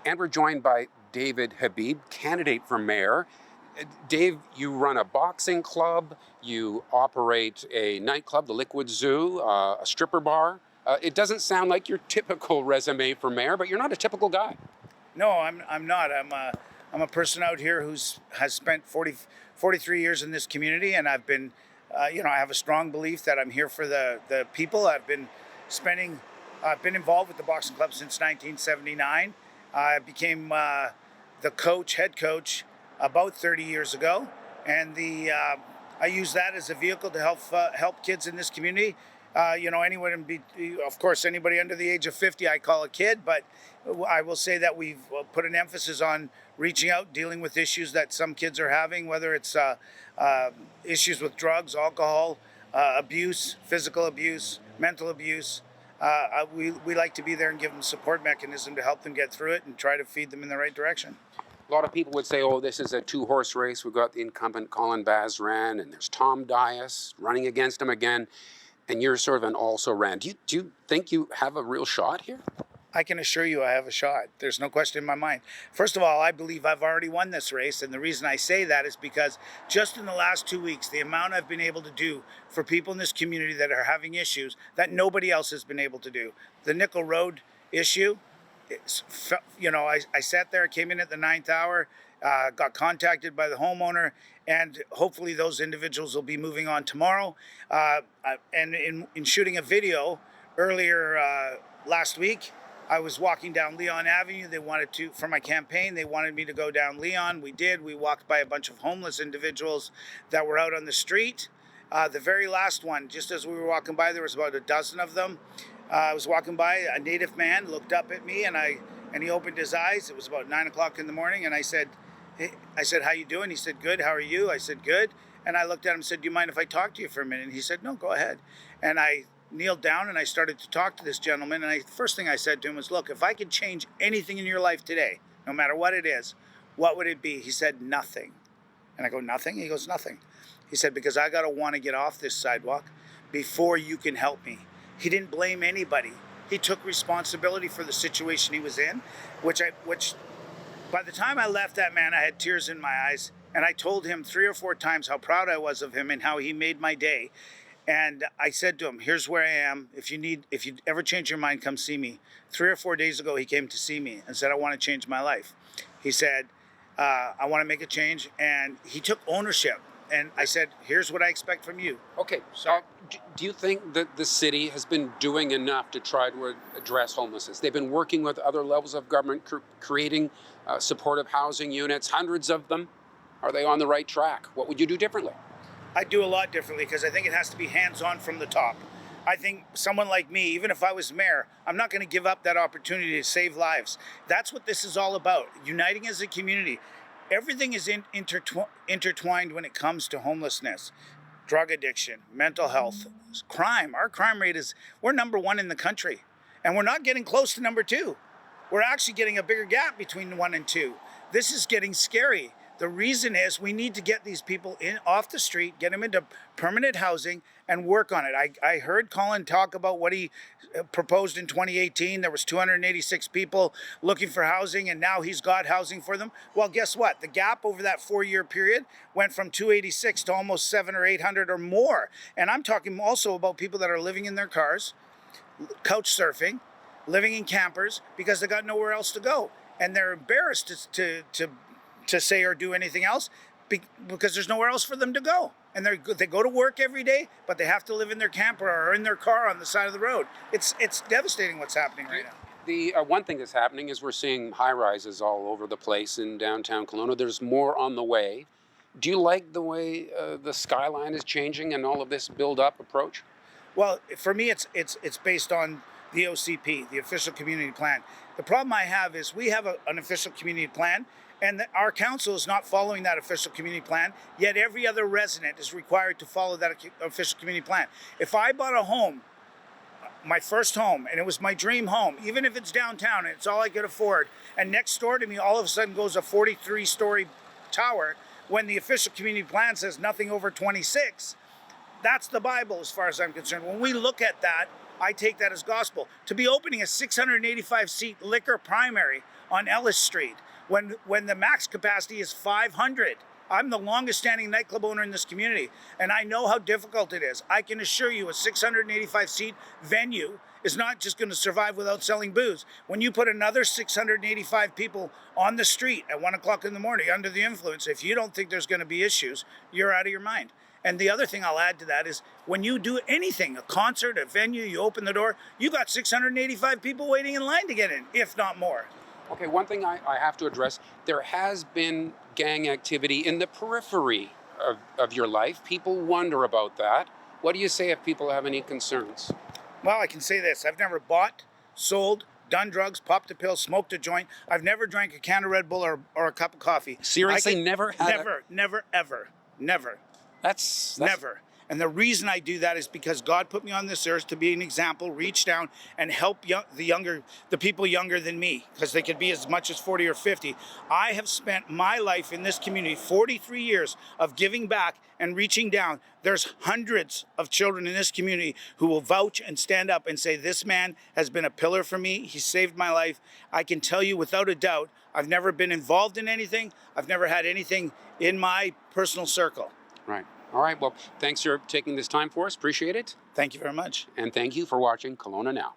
And we're joined by David Habib, candidate for mayor. Dave, you run a boxing club, you operate a nightclub, the Liquid Zoo, a stripper bar. It doesn't sound like your typical resume for mayor, but you're not a typical guy. No, I'm not. I'm a person out here has spent 43 years in this community, and I've been, I have a strong belief that I'm here for the people. I've been involved with the boxing club since 1979. I became the head coach, about 30 years ago, and I use that as a vehicle to help kids in this community. Of course, anybody under the age of 50, I call a kid, but I will say that we've put an emphasis on reaching out, dealing with issues that some kids are having, whether it's issues with drugs, alcohol, abuse, physical abuse, mental abuse. We like to be there and give them support mechanism to help them get through it and try to feed them in the right direction. A lot of people would say, oh, this is a two-horse race. We've got the incumbent Colin Bazran, and there's Tom Dias running against him again, and you're sort of an also-ran. Do you think you have a real shot here? I can assure you I have a shot. There's no question in my mind. First of all, I believe I've already won this race, and the reason I say that is because just in the last 2 weeks, the amount I've been able to do for people in this community that are having issues that nobody else has been able to do. The Nickel Road issue, I sat there, came in at the 9th hour, got contacted by the homeowner, and hopefully those individuals will be moving on tomorrow. And in shooting a video earlier last week, I was walking down Leon Avenue. For my campaign, they wanted me to go down Leon. We did. We walked by a bunch of homeless individuals that were out on the street. The very last one, just as we were walking by, there was about a dozen of them. I was walking by, a native man looked up at me, and he opened his eyes. It was about 9 o'clock in the morning, and I said, how you doing? He said, good. How are you? I said, good. And I looked at him and said, do you mind if I talk to you for a minute? And he said, no, go ahead. And I kneeled down and I started to talk to this gentleman. And the first thing I said to him was, look, if I could change anything in your life today, no matter what it is, what would it be? He said, nothing. And I go, nothing? He goes, nothing. He said, because I got to want to get off this sidewalk before you can help me. He didn't blame anybody. He took responsibility for the situation he was in, which by the time I left that man, I had tears in my eyes. And I told him 3 or 4 times how proud I was of him and how he made my day. And I said to him, here's where I am. If you ever change your mind, come see me. 3 or 4 days ago, he came to see me and said, I want to change my life. He said, I want to make a change. And he took ownership. And I said, here's what I expect from you. Okay, so do you think that the city has been doing enough to try to address homelessness? They've been working with other levels of government, creating supportive housing units, hundreds of them. Are they on the right track? What would you do differently? I'd do a lot differently because I think it has to be hands-on from the top. I think someone like me, even if I was mayor, I'm not going to give up that opportunity to save lives. That's what this is all about, uniting as a community. Everything is intertwined when it comes to homelessness, drug addiction, mental health, crime. Our crime rate we're number 1 in the country, and we're not getting close to number 2. We're actually getting a bigger gap between 1 and 2. This is getting scary. The reason is we need to get these people off the street, get them into permanent housing, and work on it. I heard Colin talk about what he proposed in 2018. There was 286 people looking for housing, and now he's got housing for them. Well, guess what? The gap over that 4-year period went from 286 to almost 700 or 800 or more. And I'm talking also about people that are living in their cars, couch surfing, living in campers because they got nowhere else to go. And they're embarrassed to say or do anything else because there's nowhere else for them to go. And they go to work every day, but they have to live in their camper or in their car on the side of the road. It's devastating what's happening right now. The one thing that's happening is we're seeing high-rises all over the place in downtown Kelowna. There's more on the way. Do you like the way the skyline is changing and all of this build-up approach? Well, for me, it's based on the OCP, the Official Community Plan. The problem I have is we have an official community plan, and our council is not following that official community plan, yet every other resident is required to follow that official community plan. If I bought a home, my first home, and it was my dream home, even if it's downtown and it's all I could afford, and next door to me all of a sudden goes a 43-story tower when the official community plan says nothing over 26, that's the Bible as far as I'm concerned. When we look at that, I take that as gospel. To be opening a 685-seat liquor primary on Ellis Street when the max capacity is 500. I'm the longest standing nightclub owner in this community, and I know how difficult it is. I can assure you a 685 seat venue is not just going to survive without selling booze. When you put another 685 people on the street at 1 o'clock in the morning under the influence, if you don't think there's going to be issues, you're out of your mind. And the other thing I'll add to that is when you do anything, a concert, a venue, you open the door, you got 685 people waiting in line to get in, if not more. Okay, one thing I have to address, there has been gang activity in the periphery of your life. People wonder about that. What do you say if people have any concerns? Well, I can say this. I've never bought, sold, done drugs, popped a pill, smoked a joint. I've never drank a can of Red Bull or a cup of coffee. Seriously, never had Never, ever. That's Never. And the reason I do that is because God put me on this earth to be an example, reach down and help the people younger than me, because they could be as much as 40 or 50. I have spent my life in this community, 43 years of giving back and reaching down. There's hundreds of children in this community who will vouch and stand up and say, this man has been a pillar for me. He saved my life. I can tell you without a doubt, I've never been involved in anything. I've never had anything in my personal circle. Right. All right. Well, thanks for taking this time for us. Appreciate it. Thank you very much. And thank you for watching Kelowna Now.